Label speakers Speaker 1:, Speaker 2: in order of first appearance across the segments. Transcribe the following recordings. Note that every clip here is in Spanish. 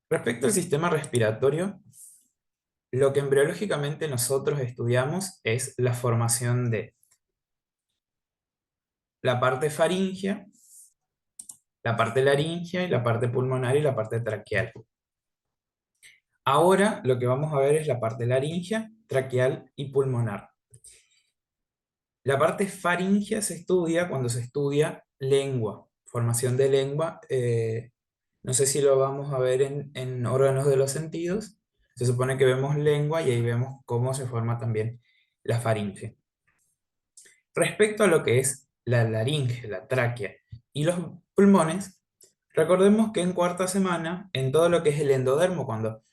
Speaker 1: Respecto al sistema respiratorio, lo que embriológicamente nosotros estudiamos es la formación de la parte faríngea, la parte laríngea y la parte pulmonar y la parte traqueal. Ahora lo que vamos a ver es la parte laríngea, traqueal y pulmonar. La parte faríngea se estudia cuando se estudia lengua, formación de lengua. No sé si lo vamos a ver en órganos de los sentidos. Se supone que vemos lengua y ahí vemos cómo se forma también la faringe. Respecto a lo que es la laringe, la tráquea y los pulmones, recordemos que en cuarta semana, en todo lo que es el endodermo, cuando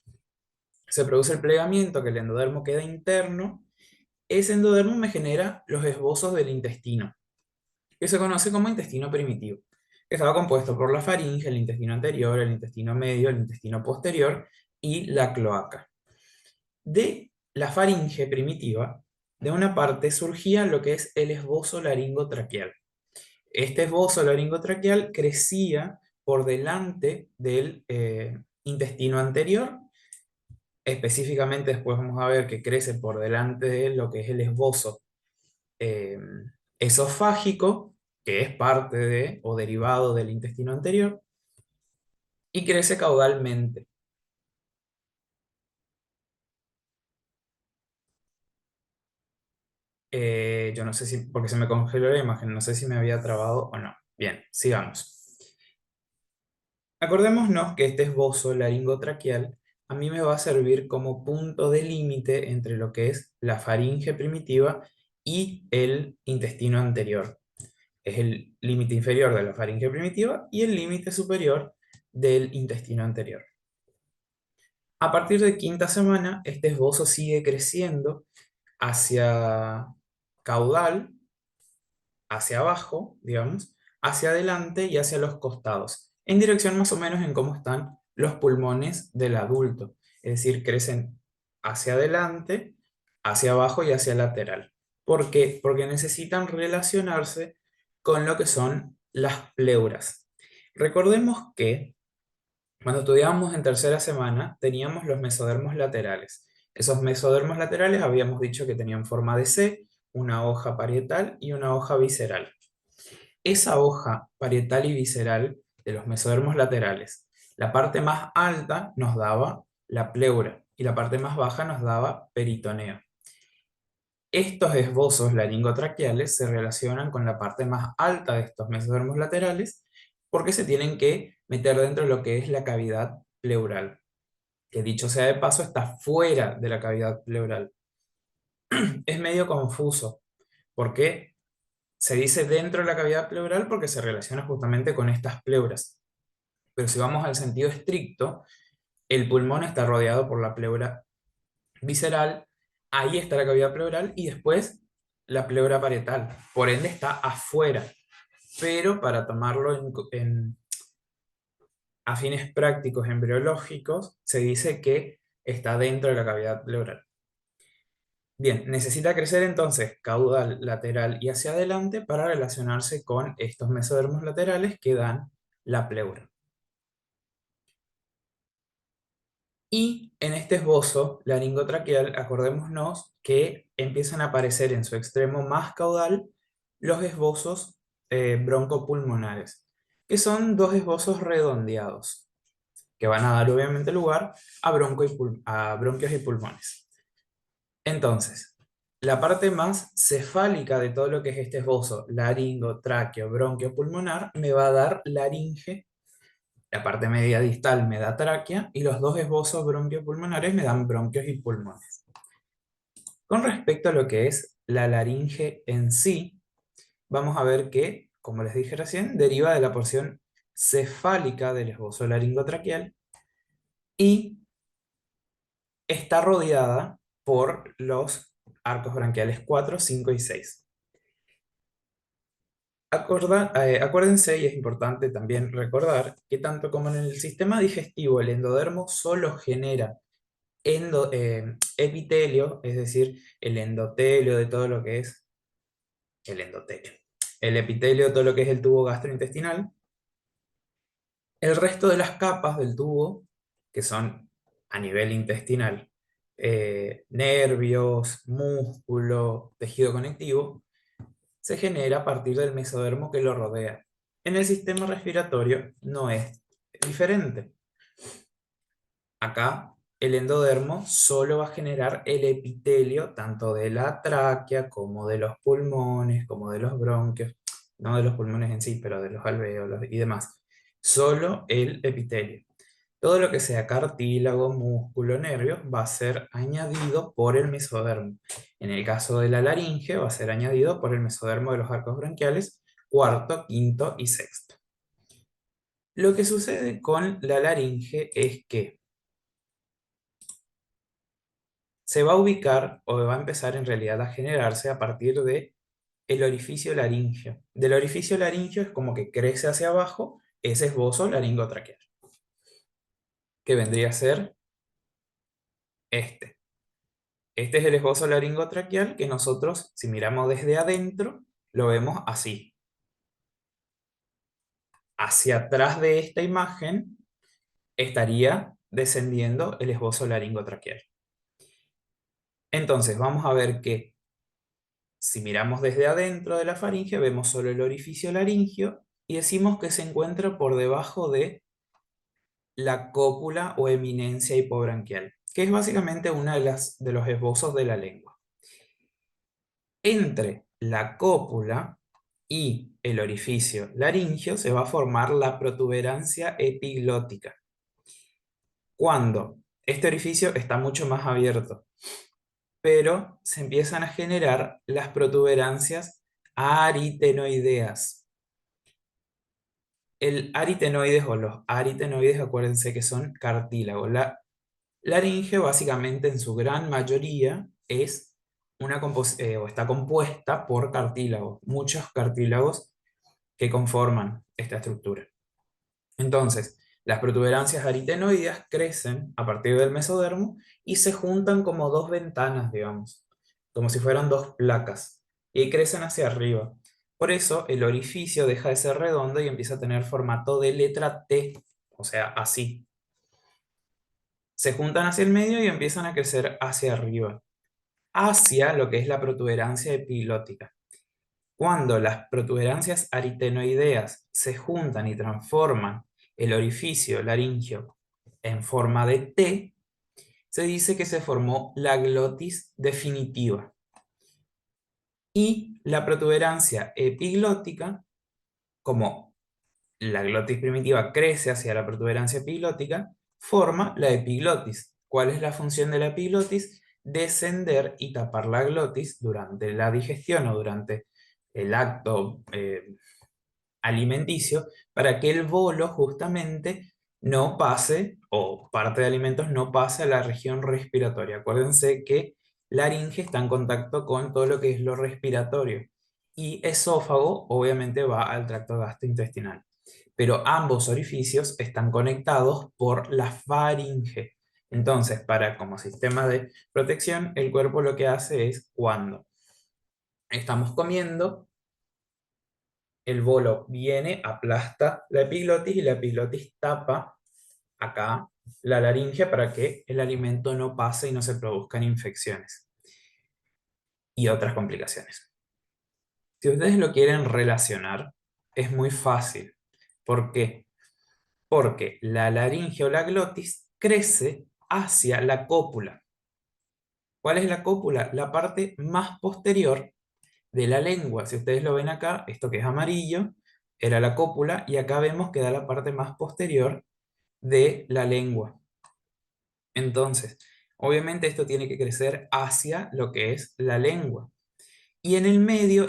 Speaker 1: se produce el plegamiento, que el endodermo queda interno, ese endodermo me genera los esbozos del intestino, que se conoce como intestino primitivo, que estaba compuesto por la faringe, el intestino anterior, el intestino medio, el intestino posterior y la cloaca. De la faringe primitiva, de una parte surgía lo que es el esbozo laringotraqueal. Este esbozo laringotraqueal crecía por delante del intestino anterior. Específicamente después vamos a ver que crece por delante de lo que es el esbozo eh, esofágico, que es parte de o derivado del intestino anterior, y crece caudalmente. Yo no sé si, porque se me congeló la imagen, no sé si me había trabado o no. Bien, sigamos. Acordémonos que este esbozo laringotraqueal a mí me va a servir como punto de límite entre lo que es la faringe primitiva y el intestino anterior. Es el límite inferior de la faringe primitiva y el límite superior del intestino anterior. A partir de quinta semana, este esbozo sigue creciendo hacia caudal, hacia abajo, digamos, hacia adelante y hacia los costados, en dirección más o menos en cómo están los pulmones del adulto. Es decir, crecen hacia adelante, hacia abajo y hacia lateral. ¿Por qué? Porque necesitan relacionarse con lo que son las pleuras. Recordemos que cuando estudiábamos en tercera semana teníamos los mesodermos laterales. Esos mesodermos laterales habíamos dicho que tenían forma de C, una hoja parietal y una hoja visceral. Esa hoja parietal y visceral de los mesodermos laterales, la parte más alta nos daba la pleura y la parte más baja nos daba peritoneo. Estos esbozos laringotraqueales se relacionan con la parte más alta de estos mesodermos laterales porque se tienen que meter dentro de lo que es la cavidad pleural, que dicho sea de paso está fuera de la cavidad pleural. Es medio confuso porque se dice dentro de la cavidad pleural porque se relaciona justamente con estas pleuras. Pero si vamos al sentido estricto, el pulmón está rodeado por la pleura visceral, ahí está la cavidad pleural y después la pleura parietal. Por ende está afuera. Pero para tomarlo a fines prácticos embriológicos, se dice que está dentro de la cavidad pleural. Bien, necesita crecer entonces caudal, lateral y hacia adelante para relacionarse con estos mesodermos laterales que dan la pleura. Y en este esbozo laringotraqueal, acordémonos que empiezan a aparecer en su extremo más caudal los esbozos broncopulmonares, que son dos esbozos redondeados, que van a dar obviamente lugar a, a bronquios y pulmones. Entonces, la parte más cefálica de todo lo que es este esbozo, laringo, tráqueo, bronquio, pulmonar, me va a dar laringe, la parte media distal me da tráquea y los dos esbozos bronquiopulmonares me dan bronquios y pulmones. Con respecto a lo que es la laringe en sí, vamos a ver que, como les dije recién, deriva de la porción cefálica del esbozo laringotraqueal y está rodeada por los arcos branquiales 4, 5 y 6. Acuérdense, y es importante también recordar, que tanto como en el sistema digestivo el endodermo solo genera epitelio, es decir, el endotelio de todo lo que es el endotelio, el epitelio de todo lo que es el tubo gastrointestinal, el resto de las capas del tubo que son a nivel intestinal, nervios, músculo, tejido conectivo, se genera a partir del mesodermo que lo rodea. En el sistema respiratorio no es diferente. Acá el endodermo solo va a generar el epitelio tanto de la tráquea como de los pulmones, como de los bronquios, no de los pulmones en sí, pero de los alvéolos y demás. Solo el epitelio. Todo lo que sea cartílago, músculo, nervios va a ser añadido por el mesodermo. En el caso de la laringe va a ser añadido por el mesodermo de los arcos bronquiales, cuarto, quinto y sexto. Lo que sucede con la laringe es que se va a ubicar o va a empezar en realidad a generarse a partir de el orificio laríngeo. Del orificio laríngeo es como que crece hacia abajo ese esbozo laringotraqueal, que vendría a ser este. Este es el esbozo laringotraqueal que nosotros, si miramos desde adentro, lo vemos así. Hacia atrás de esta imagen estaría descendiendo el esbozo laringotraqueal. Entonces vamos a ver que si miramos desde adentro de la faringe, vemos solo el orificio laringio y decimos que se encuentra por debajo de la cópula o eminencia hipobranquial, que es básicamente una de los esbozos de la lengua. Entre la cópula y el orificio laringio se va a formar la protuberancia epiglótica, cuando este orificio está mucho más abierto, pero se empiezan a generar las protuberancias aritenoideas. El aritenoides o los aritenoides, acuérdense que son cartílagos. La laringe básicamente en su gran mayoría es o está compuesta por cartílagos, muchos cartílagos que conforman esta estructura. Entonces, las protuberancias aritenoideas crecen a partir del mesodermo y se juntan como dos ventanas, digamos, como si fueran dos placas, y crecen hacia arriba. Por eso el orificio deja de ser redondo y empieza a tener formato de letra T, o sea, así. Se juntan hacia el medio y empiezan a crecer hacia arriba, hacia lo que es la protuberancia epiglótica. Cuando las protuberancias aritenoideas se juntan y transforman el orificio laringio en forma de T, se dice que se formó la glotis definitiva. Y la protuberancia epiglótica, como la glotis primitiva crece hacia la protuberancia epiglótica, forma la epiglotis. ¿Cuál es la función de la epiglotis? Descender y tapar la glotis durante la digestión o durante el acto alimenticio para que el bolo justamente no pase, o parte de alimentos no pase a la región respiratoria. Acuérdense que laringe está en contacto con todo lo que es lo respiratorio y esófago obviamente va al tracto gastrointestinal. Pero ambos orificios están conectados por la faringe. Entonces, como sistema de protección, el cuerpo lo que hace es cuando estamos comiendo, el bolo viene, aplasta la epiglotis y la epiglotis tapa acá la laringe para que el alimento no pase y no se produzcan infecciones y otras complicaciones. Si ustedes lo quieren relacionar, es muy fácil. ¿Por qué? Porque la laringe o la glotis crece hacia la cópula. ¿Cuál es la cópula? La parte más posterior de la lengua. Si ustedes lo ven acá, esto que es amarillo, era la cópula, y acá vemos que da la parte más posterior de la lengua. Entonces, obviamente esto tiene que crecer hacia lo que es la lengua. Y en el medio,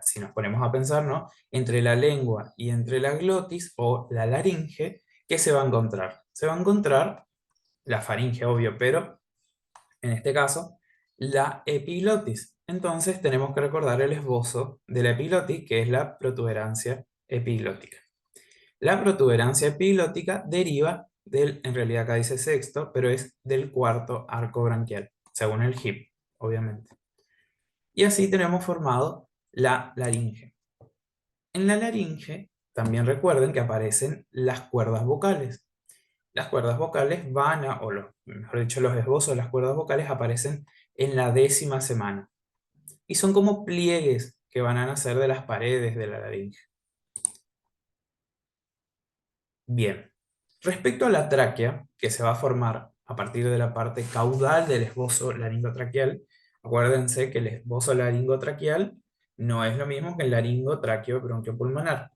Speaker 1: si nos ponemos a pensar, ¿no? Entre la lengua y entre la glotis o la laringe, ¿qué se va a encontrar? Se va a encontrar la faringe, obvio, pero en este caso, la epiglotis. Entonces tenemos que recordar el esbozo de la epiglotis, que es la protuberancia epiglótica. La protuberancia epiglótica deriva en realidad acá dice sexto, pero es del cuarto arco branquial, según el HIP, obviamente. Y así tenemos formado la laringe. En la laringe también recuerden que aparecen las cuerdas vocales. las cuerdas vocales mejor dicho, los esbozos de las cuerdas vocales aparecen en la 10ª semana. Y son como pliegues que van a nacer de las paredes de la laringe. Bien, respecto a la tráquea, que se va a formar a partir de la parte caudal del esbozo laringotraqueal, acuérdense que el esbozo laringotraqueal no es lo mismo que el laringotraqueo bronquiopulmonar.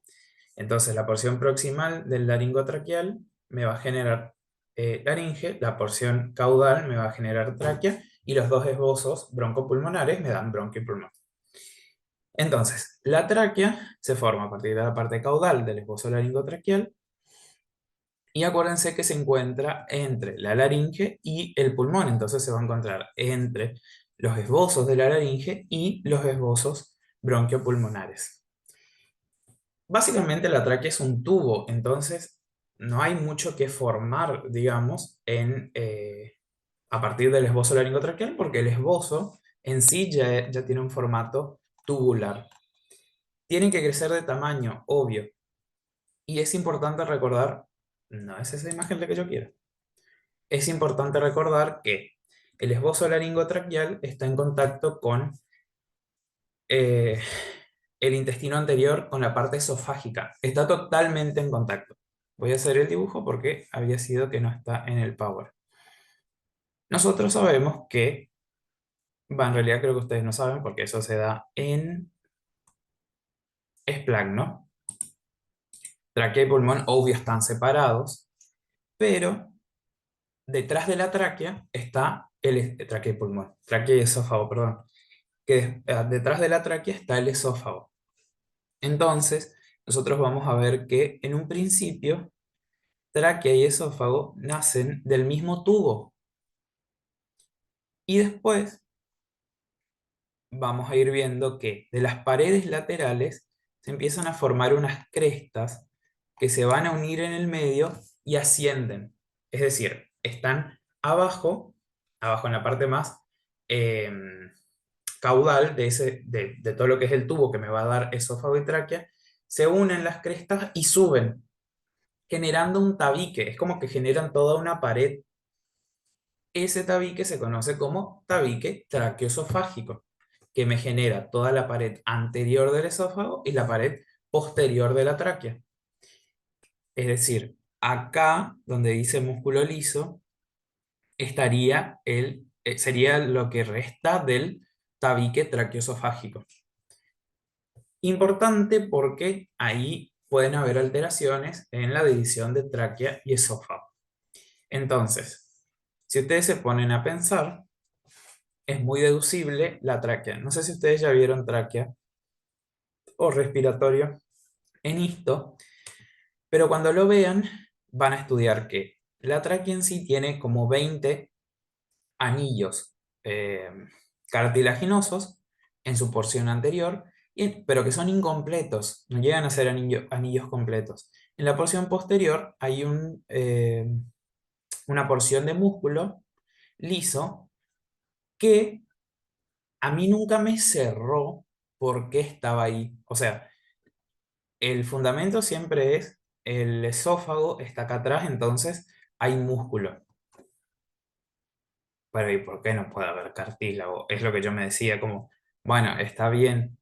Speaker 1: Entonces, la porción proximal del laringotraqueal me va a generar laringe, la porción caudal me va a generar tráquea, y los dos esbozos broncopulmonares me dan bronquiopulmón. Entonces, la tráquea se forma a partir de la parte caudal del esbozo laringotraqueal, y acuérdense que se encuentra entre la laringe y el pulmón. Entonces se va a encontrar entre los esbozos de la laringe y los esbozos bronquiopulmonares. Básicamente la tráquea es un tubo, entonces no hay mucho que formar, digamos, a partir del esbozo laringotraqueal, porque el esbozo en sí ya tiene un formato tubular. Tienen que crecer de tamaño, obvio. Y es importante recordar, no es esa imagen la que yo quiero. Es importante recordar que el esbozo laringotraqueal está en contacto con eh, el intestino anterior, con la parte esofágica. Está totalmente en contacto. Voy a hacer el dibujo porque había sido que no está en el Power. Nosotros sabemos que, en realidad creo que ustedes no saben porque eso se da en esplagno. Tráquea y pulmón, obvio, están separados, pero detrás de la tráquea está tráquea y pulmón, tráquea y esófago, perdón, que detrás de la tráquea está el esófago. Entonces, nosotros vamos a ver que en un principio, tráquea y esófago nacen del mismo tubo. Y después vamos a ir viendo que de las paredes laterales se empiezan a formar unas crestas que se van a unir en el medio y ascienden. Es decir, están abajo en la parte más caudal de todo lo que es el tubo que me va a dar esófago y tráquea, se unen las crestas y suben, generando un tabique. Es como que generan toda una pared. Ese tabique se conoce como tabique traqueoesofágico, que me genera toda la pared anterior del esófago y la pared posterior de la tráquea. Es decir, acá, donde dice músculo liso, sería lo que resta del tabique traqueoesofágico. Importante porque ahí pueden haber alteraciones en la división de tráquea y esófago. Entonces, si ustedes se ponen a pensar, es muy deducible la tráquea. No sé si ustedes ya vieron tráquea o respiratorio en esto, pero cuando lo vean van a estudiar que la tráquea en sí tiene como 20 anillos eh, cartilaginosos en su porción anterior, pero que son incompletos, no llegan a ser anillos completos. En la porción posterior hay una porción de músculo liso que a mí nunca me cerró por qué estaba ahí. O sea, el fundamento siempre es el esófago está acá atrás, entonces hay músculo. Pero ¿y por qué no puede haber cartílago? Es lo que yo me decía, como, bueno, está bien,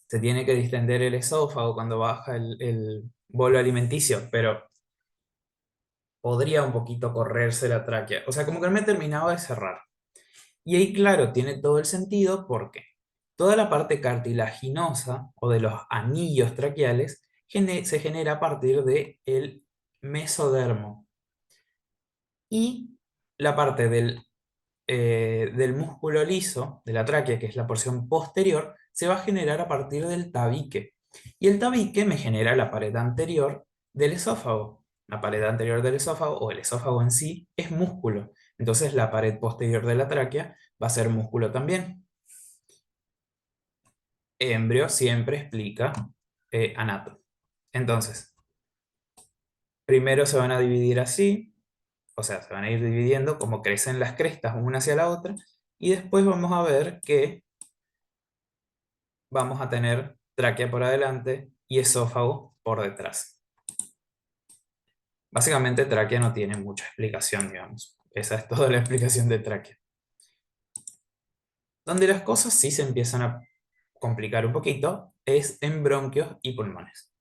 Speaker 1: se tiene que distender el esófago cuando baja el bolo alimenticio, pero podría un poquito correrse la tráquea. O sea, como que no me terminaba de cerrar. Y ahí, claro, tiene todo el sentido porque toda la parte cartilaginosa o de los anillos traqueales se genera a partir del mesodermo. Y la parte del músculo liso de la tráquea, que es la porción posterior, se va a generar a partir del tabique. Y el tabique me genera la pared anterior del esófago. La pared anterior del esófago, o el esófago en sí, es músculo. Entonces la pared posterior de la tráquea va a ser músculo también. Embrio siempre explica anato. Entonces, primero se van a dividir así, o sea, se van a ir dividiendo como crecen las crestas una hacia la otra, y después vamos a ver que vamos a tener tráquea por adelante y esófago por detrás. Básicamente, tráquea no tiene mucha explicación, digamos. Esa es toda la explicación de tráquea. Donde las cosas sí se empiezan a complicar un poquito es en bronquios y pulmones.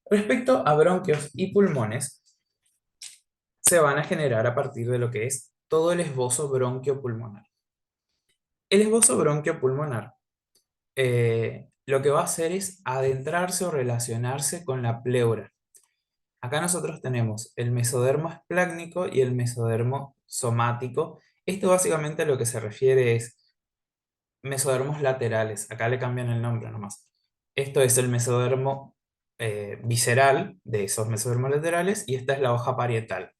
Speaker 1: Respecto a bronquios y pulmones, se van a generar a partir de lo que es todo el esbozo bronquiopulmonar. El esbozo bronquiopulmonar lo que va a hacer es adentrarse o relacionarse con la pleura. Acá nosotros tenemos el mesodermo esplácnico y el mesodermo somático. Esto básicamente a lo que se refiere es mesodermos laterales. Acá le cambian el nombre nomás. Esto es el mesodermo visceral de esos mesodermos laterales y esta es la hoja parietal.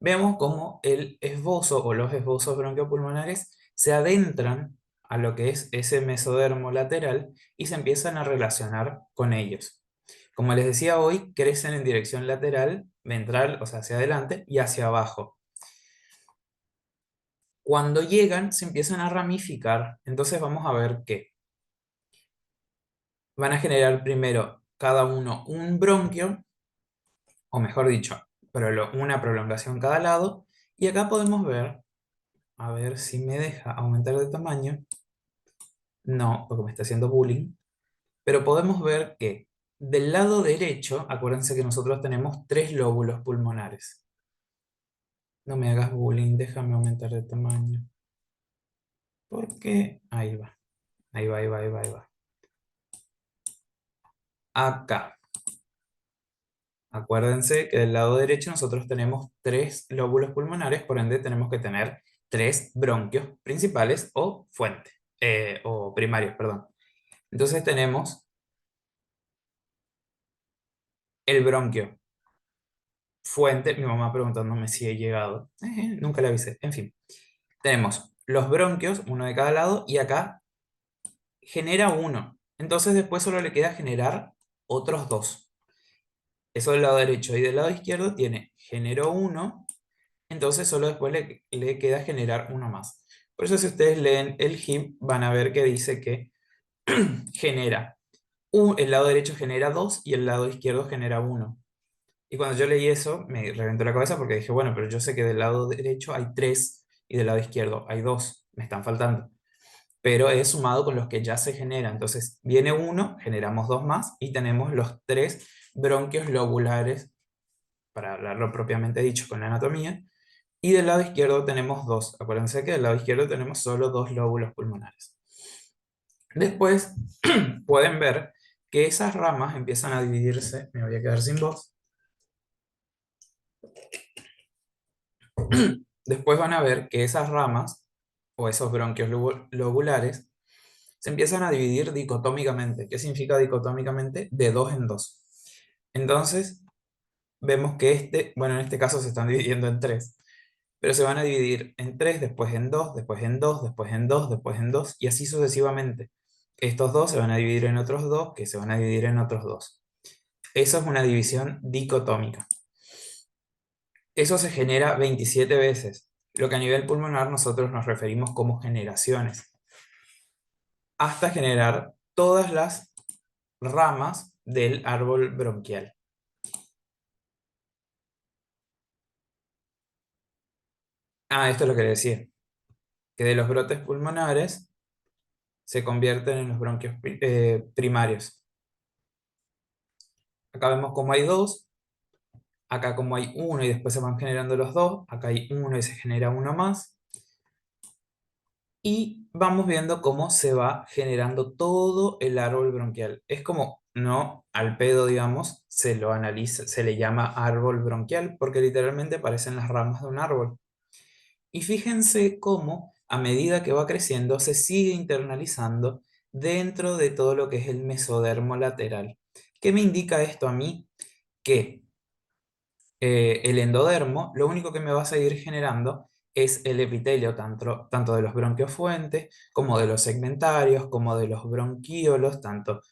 Speaker 1: Vemos cómo el esbozo o los esbozos bronquiopulmonares se adentran a lo que es ese mesodermo lateral y se empiezan a relacionar con ellos. Como les decía hoy, crecen en dirección lateral, ventral, o sea, hacia adelante y hacia abajo. Cuando llegan, se empiezan a ramificar. Entonces vamos a ver que van a generar primero cada uno un bronquio, o mejor dicho, una prolongación cada lado. Y acá podemos ver, a ver si me deja aumentar de tamaño. No, porque me está haciendo bullying. Pero podemos ver que del lado derecho, acuérdense que nosotros tenemos tres lóbulos pulmonares. No me hagas bullying, déjame aumentar de tamaño. Porque ahí va, ahí va, ahí va, ahí va, ahí va. Acá. Acuérdense que del lado derecho nosotros tenemos tres lóbulos pulmonares, por ende tenemos que tener tres bronquios principales o fuente, o primarios, perdón. Entonces tenemos el bronquio fuente, mi mamá preguntándome si he llegado. Nunca le avisé. En fin, tenemos los bronquios, uno de cada lado, y acá genera uno. Entonces después solo le queda generar otros dos. Eso del lado derecho. Y del lado izquierdo tiene generó uno, entonces solo después le queda generar uno más. Por eso si ustedes leen el HIP van a ver que dice que genera, el lado derecho genera dos y el lado izquierdo genera uno. Y cuando yo leí eso, me reventó la cabeza porque dije, bueno, pero yo sé que del lado derecho hay tres y del lado izquierdo hay dos, me están faltando. Pero es sumado con los que ya se generan. Entonces, viene uno, generamos dos más y tenemos los tres bronquios lobulares, para hablarlo propiamente dicho con la anatomía. Y del lado izquierdo tenemos dos. Acuérdense que del lado izquierdo tenemos solo dos lóbulos pulmonares. Después, pueden ver que esas ramas empiezan a dividirse. Me voy a quedar sin voz. Después van a ver que esas ramas o esos bronquios lobulares se empiezan a dividir dicotómicamente. ¿Qué significa dicotómicamente? De dos en dos. Entonces, vemos que bueno, en este caso se están dividiendo en tres, pero se van a dividir en tres, después en dos, después en dos, después en dos, después en dos, y así sucesivamente. Estos dos se van a dividir en otros dos, que se van a dividir en otros dos. Eso es una división dicotómica. Eso se genera 27 veces, lo que a nivel pulmonar nosotros nos referimos como generaciones, hasta generar todas las ramas del árbol bronquial. Esto es lo que le decía, que de los brotes pulmonares se convierten en los bronquios primarios. Acá vemos como hay dos, acá como hay uno y después se van generando los dos, acá hay uno y se genera uno más. Y vamos viendo cómo se va generando todo el árbol bronquial. Es como, no al pedo, digamos, se lo analiza, se le llama árbol bronquial, porque literalmente parecen las ramas de un árbol. Y fíjense cómo, a medida que va creciendo, se sigue internalizando dentro de todo lo que es el mesodermo lateral. ¿Qué me indica esto a mí? Que el endodermo, lo único que me va a seguir generando es el epitelio, tanto de los bronquios fuentes, como de los segmentarios, como de los bronquíolos, tanto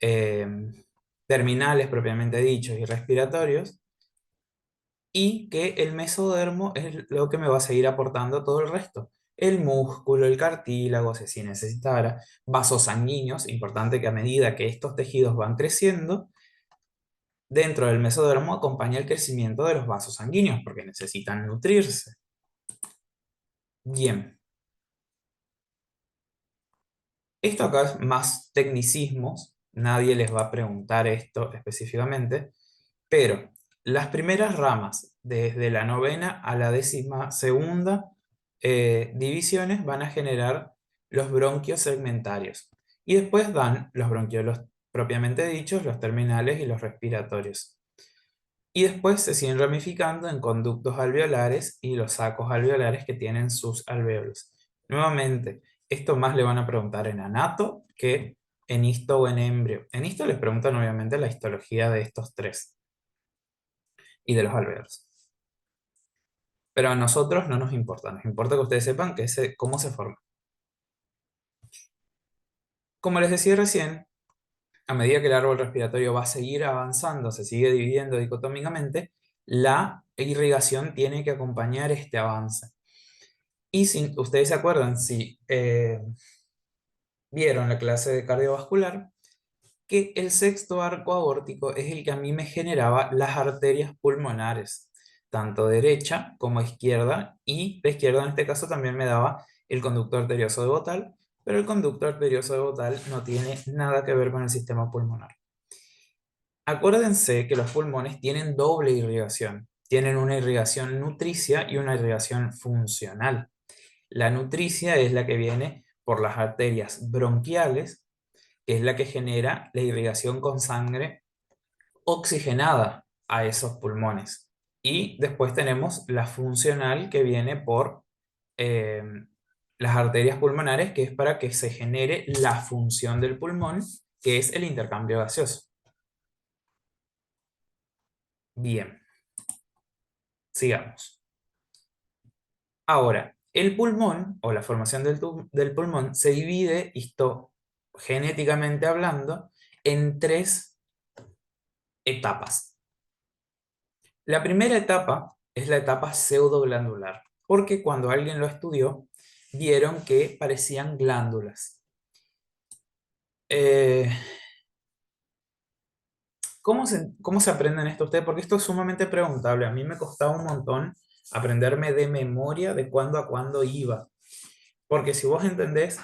Speaker 1: eh, terminales propiamente dichos y respiratorios, y que el mesodermo es lo que me va a seguir aportando todo el resto. El músculo, el cartílago, si necesitara, vasos sanguíneos, importante que a medida que estos tejidos van creciendo, Dentro del mesodermo acompaña el crecimiento de los vasos sanguíneos porque necesitan nutrirse. Bien, esto acá es más tecnicismos, nadie les va a preguntar esto específicamente, pero las primeras ramas, desde la novena a la 12ª divisiones, van a generar los bronquios segmentarios. Y después dan los bronquiolos propiamente dichos, los terminales y los respiratorios. Y después se siguen ramificando en conductos alveolares y los sacos alveolares que tienen sus alvéolos. Nuevamente, esto más le van a preguntar en anato que en histo o en embrio. En histo les preguntan obviamente la histología de estos tres y de los alvéolos. Pero a nosotros no nos importa, nos importa que ustedes sepan cómo se forma. Como les decía recién, a medida que el árbol respiratorio va a seguir avanzando, se sigue dividiendo dicotómicamente, la irrigación tiene que acompañar este avance. Y si ustedes se acuerdan, si vieron la clase de cardiovascular, que el sexto arco aórtico es el que a mí me generaba las arterias pulmonares, tanto derecha como izquierda, y la izquierda en este caso también me daba el conducto arterioso de Bottal, pero el conducto arterioso de Bottal no tiene nada que ver con el sistema pulmonar. Acuérdense que los pulmones tienen doble irrigación, tienen una irrigación nutricia y una irrigación funcional. La nutricia es la que viene por las arterias bronquiales, que es la que genera la irrigación con sangre oxigenada a esos pulmones. Y después tenemos la funcional que viene por eh, las arterias pulmonares, que es para que se genere la función del pulmón, que es el intercambio gaseoso. Bien, sigamos. Ahora, el pulmón o la formación del pulmón se divide, esto genéticamente hablando, en tres etapas. La primera etapa es la etapa pseudoglandular, porque cuando alguien lo estudió, vieron que parecían glándulas. Eh, ¿cómo se aprenden esto ustedes? Porque esto es sumamente preguntable. A mí me costaba un montón aprenderme de memoria de cuándo a cuándo iba. Porque si vos entendés,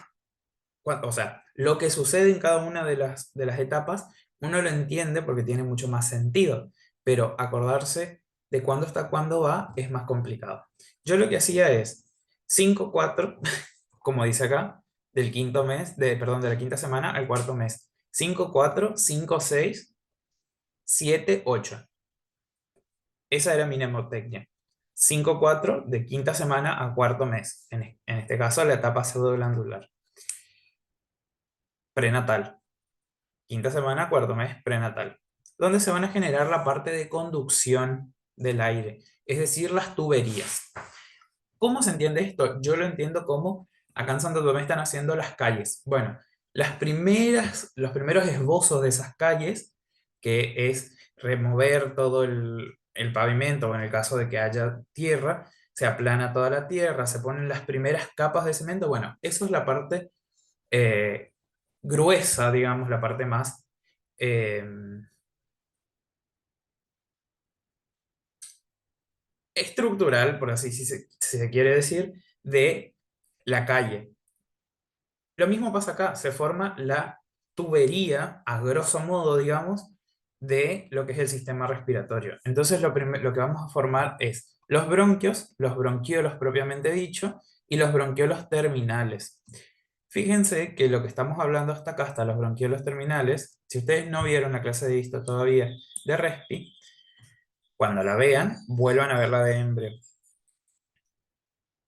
Speaker 1: o sea, lo que sucede en cada una de las etapas, uno lo entiende porque tiene mucho más sentido, pero acordarse de cuándo está cuándo va es más complicado. Yo lo que hacía es 5-4, como dice acá, del quinto mes, perdón, de la quinta semana al cuarto mes. 5-4, 5-6, 7-8. Esa era mi mnemotecnia. 5-4 de quinta semana a cuarto mes, en este caso la etapa pseudoglandular. Prenatal. Quinta semana, cuarto mes, prenatal, donde se van a generar la parte de conducción del aire, es decir, las tuberías. ¿Cómo se entiende esto? Yo lo entiendo como acá en Santo Tomé están haciendo las calles. Bueno, los primeros esbozos de esas calles, que es remover todo el pavimento, o en el caso de que haya tierra, se aplana toda la tierra, se ponen las primeras capas de cemento. Bueno, eso es la parte eh, gruesa, digamos, la parte más eh, estructural, por así si se quiere decir, de la calle. Lo mismo pasa acá, se forma la tubería, a grosso modo, digamos, de lo que es el sistema respiratorio. Entonces, lo que vamos a formar es los bronquiolos propiamente dicho, y los bronquiolos terminales. Fíjense que lo que estamos hablando hasta acá, hasta los bronquiolos terminales, si ustedes no vieron la clase de histo todavía de Respi, cuando la vean, vuelvan a ver la de embrio.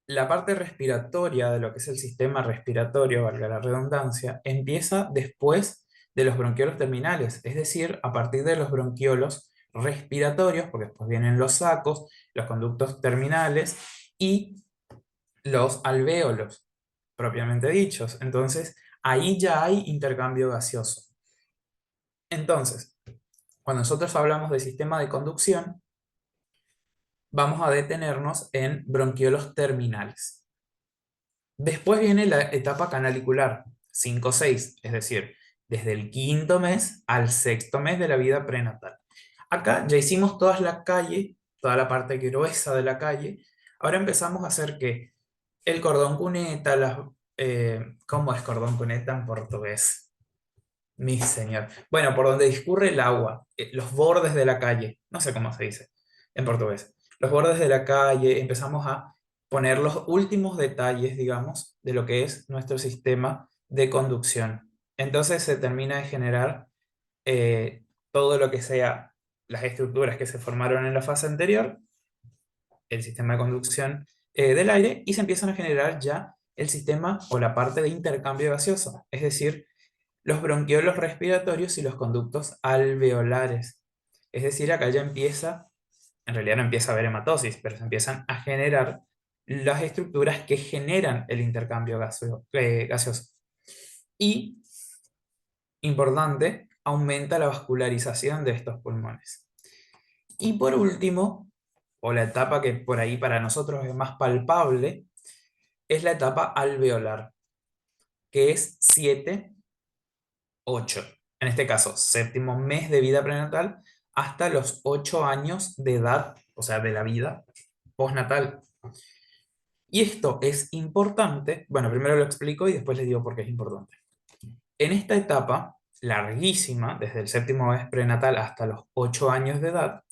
Speaker 1: La parte respiratoria de lo que es el sistema respiratorio, valga la redundancia, empieza después de los bronquiolos terminales, es decir, a partir de los bronquiolos respiratorios, porque después vienen los sacos, los conductos terminales y los alvéolos, propiamente dichos. Entonces, ahí ya hay intercambio gaseoso. Entonces, cuando nosotros hablamos de sistema de conducción, vamos a detenernos en bronquiolos terminales. Después viene la etapa canalicular, 5-6, es decir, desde el quinto mes al sexto mes de la vida prenatal. Acá ya hicimos toda la calle, toda la parte gruesa de la calle. Ahora empezamos a hacer que el cordón cuneta, ¿cómo es cordón cuneta en portugués? Mi señor. Bueno, por donde discurre el agua, los bordes de la calle, no sé cómo se dice en portugués. Los bordes de la calle, empezamos a poner los últimos detalles, digamos, de lo que es nuestro sistema de conducción. Entonces se termina de generar todo lo que sea las estructuras que se formaron en la fase anterior, el sistema de conducción del aire, y se empiezan a generar ya el sistema o la parte de intercambio gaseoso, es decir, los bronquiolos respiratorios y los conductos alveolares. Es decir, acá ya empieza, en realidad no empieza a haber hematosis, pero se empiezan a generar las estructuras que generan el intercambio gaseoso. Y, importante, aumenta la vascularización de estos pulmones. Y por último, o la etapa que por ahí para nosotros es más palpable, es la etapa alveolar, que es 7-8. En este caso, séptimo mes de vida prenatal hasta los 8 años de edad, o sea, de la vida postnatal. Y esto es importante, bueno, primero lo explico y después les digo por qué es importante. En esta etapa, larguísima, desde el séptimo mes prenatal hasta los 8 años de edad,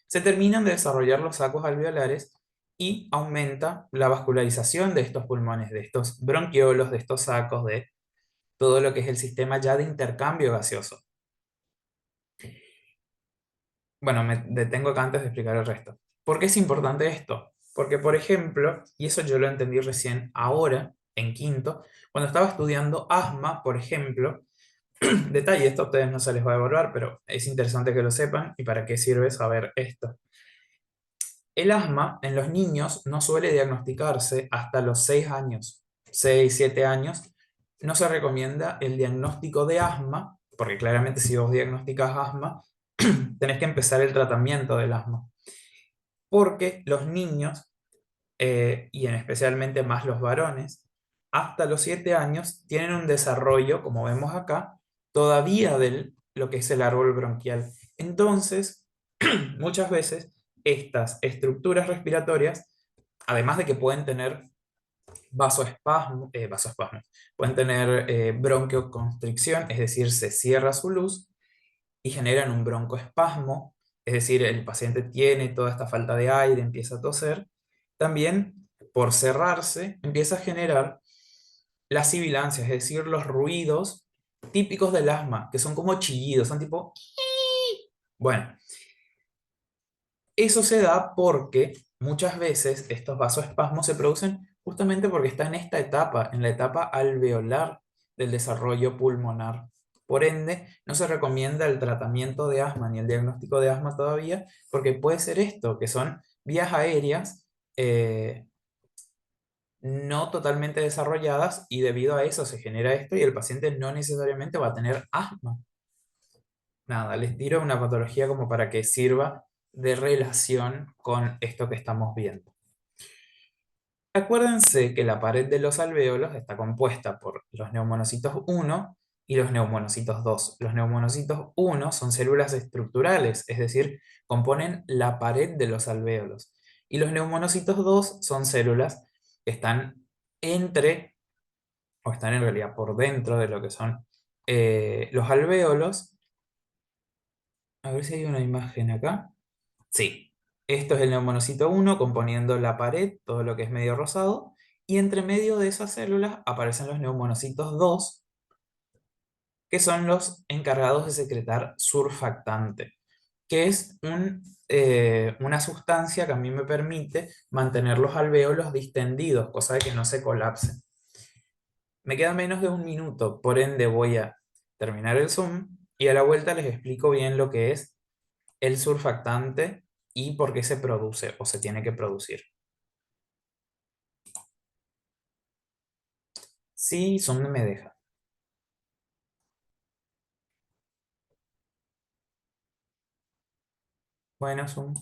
Speaker 1: se terminan de desarrollar los sacos alveolares y aumenta la vascularización de estos pulmones, de estos bronquiolos, de estos sacos, de todo lo que es el sistema ya de intercambio gaseoso. Bueno, me detengo acá antes de explicar el resto. ¿Por qué es importante esto? Porque, por ejemplo, y eso yo lo entendí recién ahora, en quinto, cuando estaba estudiando asma, por ejemplo, detalle, esto a ustedes no se les va a evaluar, pero es interesante que lo sepan y para qué sirve saber esto. El asma en los niños no suele diagnosticarse hasta los 6 años, 6 7 años. No se recomienda el diagnóstico de asma, porque claramente si vos diagnosticas asma, tenés que empezar el tratamiento del asma. Porque los niños, y en especialmente más los varones, hasta los 7 años tienen un desarrollo, como vemos acá, todavía de lo que es el árbol bronquial. Entonces, muchas veces estas estructuras respiratorias, además de que pueden tener vasoespasmos, pueden tener bronquioconstricción, es decir, se cierra su luz y generan un broncoespasmo, es decir, el paciente tiene toda esta falta de aire, empieza a toser, también por cerrarse empieza a generar las sibilancias, es decir, los ruidos típicos del asma, que son como chillidos, son tipo... Bueno, eso se da porque muchas veces estos vasoespasmos se producen justamente porque está en esta etapa, en la etapa alveolar del desarrollo pulmonar. Por ende, no se recomienda el tratamiento de asma ni el diagnóstico de asma todavía, porque puede ser esto, que son vías aéreas no totalmente desarrolladas y debido a eso se genera esto y el paciente no necesariamente va a tener asma. Nada, les tiro una patología como para que sirva de relación con esto que estamos viendo. Acuérdense que la pared de los alvéolos está compuesta por los neumonocitos 1 y los neumonocitos 2. Los neumonocitos 1 son células estructurales, es decir, componen la pared de los alvéolos. Y los neumonocitos 2 son células que están entre, o están en realidad por dentro de lo que son los alvéolos. A ver si hay una imagen acá. Sí, esto es el neumonocito 1 componiendo la pared, todo lo que es medio rosado, y entre medio de esas células aparecen los neumonocitos 2, que son los encargados de secretar surfactante, que es una sustancia que a mí me permite mantener los alvéolos distendidos, cosa de que no se colapsen. Me queda menos de un minuto, por ende voy a terminar el Zoom y a la vuelta les explico bien lo que es el surfactante y por qué se produce o se tiene que producir. Sí, Zoom me deja. Bueno, Zoom.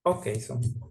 Speaker 1: Ok, son.